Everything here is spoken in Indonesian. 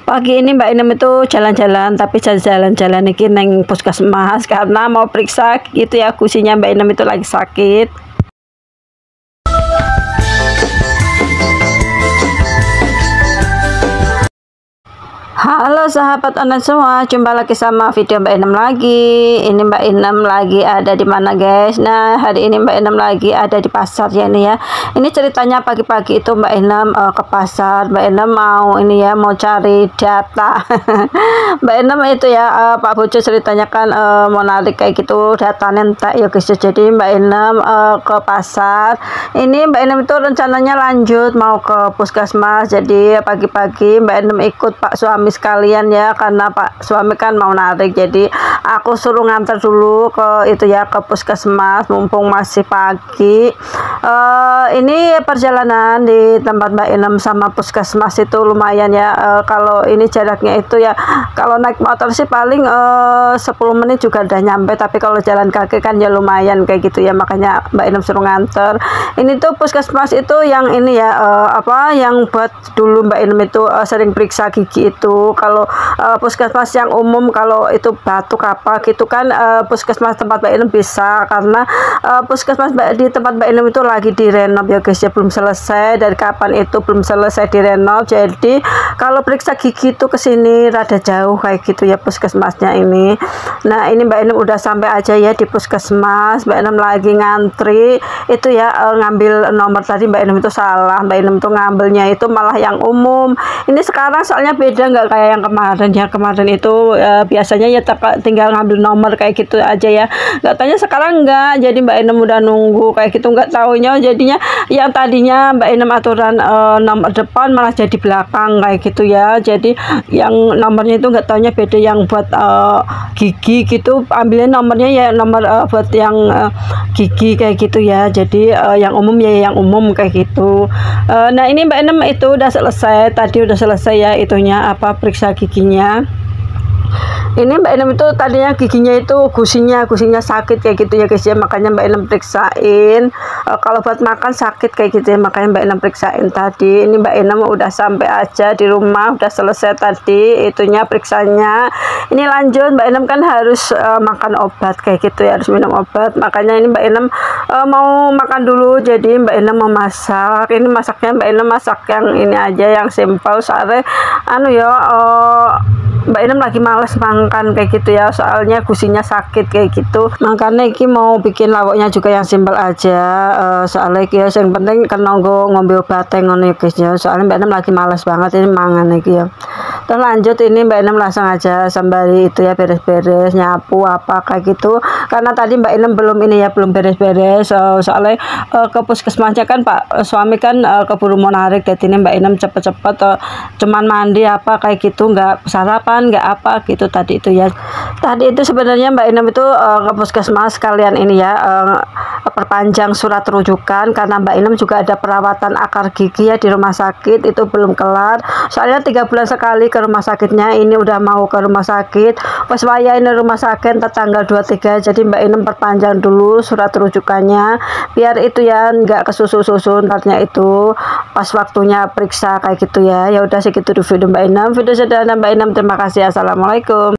Pagi ini Mbak Inem itu jalan-jalan, tapi jalan-jalan iki neng puskesmas karena mau periksa gitu ya, kusinya Mbak Inem itu lagi sakit. Halo sahabat online semua, jumpa lagi sama video Mbak Inem lagi. Ini Mbak Inem lagi ada di mana guys? Nah, hari ini Mbak Inem lagi ada di pasar ya ini ya. Ini ceritanya pagi-pagi itu Mbak Inem ke pasar. Mbak Inem mau ini ya, mau cari data. Mbak Inem itu ya, Pak Bojo ceritanya kan mau narik kayak gitu data nentek ya guys. Jadi Mbak Inem ke pasar. Ini Mbak Inem itu rencananya lanjut mau ke puskesmas. Jadi pagi-pagi Mbak Inem ikut Pak suami sekalian ya, karena Pak suami kan mau narik, jadi aku suruh nganter dulu ke itu ya, ke puskesmas mumpung masih pagi. Ini perjalanan di tempat Mbak Inem sama puskesmas itu lumayan ya, kalau ini jaraknya itu ya, kalau naik motor sih paling 10 menit juga udah nyampe, tapi kalau jalan kaki kan ya lumayan kayak gitu ya, makanya Mbak Inem suruh nganter. Ini tuh puskesmas itu yang ini ya, yang buat dulu Mbak Inem itu sering periksa gigi itu. Kalau puskesmas yang umum kalau itu batuk apa gitu kan, puskesmas tempat Mbak Inem bisa, karena puskesmas di tempat Mbak Inem itu lagi direnov ya guys ya, belum selesai, dari kapan itu belum selesai direnov. Jadi kalau periksa gigi itu kesini rada jauh kayak gitu ya puskesmasnya ini. Nah ini Mbak Inem udah sampai aja ya di puskesmas. Mbak Inem lagi ngantri itu ya, ngambil nomor. Tadi Mbak Inem itu salah, Mbak Inem tuh ngambilnya itu malah yang umum. Ini sekarang soalnya beda, nggak kayak yang kemarin ya. Kemarin itu biasanya ya tinggal ngambil nomor kayak gitu aja ya, nggak tanya. Sekarang enggak, jadi Mbak Inem udah nunggu kayak gitu, nggak taunya jadinya yang tadinya Mbak Inem aturan nomor depan malah jadi belakang kayak gitu ya. Jadi yang nomornya itu nggak taunya beda, yang buat gigi gitu ambilnya nomornya ya nomor buat yang gigi kayak gitu ya. Jadi yang umum ya yang umum kayak gitu. Nah ini Mbak Inem itu udah selesai, tadi udah selesai ya itunya periksa giginya. Ini Mbak Inem itu tadinya giginya itu gusinya sakit kayak gitu ya guys ya, makanya Mbak Inem periksain. Kalau buat makan sakit kayak gitu ya, makanya Mbak Inem periksain tadi. Ini Mbak Inem udah sampai aja di rumah, udah selesai tadi itunya periksanya. Ini lanjut, Mbak Inem kan harus makan obat kayak gitu ya, harus minum obat, makanya ini Mbak Inem mau makan dulu. Jadi Mbak Inem mau masak. Ini masaknya Mbak Inem masak yang ini aja, yang simpel, soalnya Mbak Inem lagi males makan kayak gitu ya, soalnya gusinya sakit kayak gitu, makanya iki mau bikin lawaknya juga yang simpel aja. Soalnya iki ya yang penting kan ngombe obat ngono ya guys ya, soalnya Mbak Inem lagi males banget ini mangan iki ya. Terus lanjut ini Mbak Inem langsung aja sembari itu ya beres-beres nyapu apa kayak gitu, karena tadi Mbak Inem belum ini ya, belum beres-beres. Soalnya ke puskesmasnya kan Pak suami kan keburu mau narik, jadi ini Mbak Inem cepet-cepet cuman mandi apa kayak gitu, nggak sarapan nggak apa gitu tadi itu ya. Tadi itu sebenarnya Mbak Inem itu ke puskesmas kalian ini ya, perpanjang surat rujukan, karena Mbak Inem juga ada perawatan akar gigi ya di rumah sakit, itu belum kelar, soalnya 3 bulan sekali ke rumah sakitnya. Ini udah mau ke rumah sakit, pas waya ini rumah sakit tanggal 23, jadi Mbak Inem perpanjang dulu surat rujukannya biar itu ya nggak kesusu-susu ntarnya itu pas waktunya periksa kayak gitu ya. Ya udah segitu di video Mbak Inem, video sederhana Mbak Inem, terima kasih, assalamualaikum.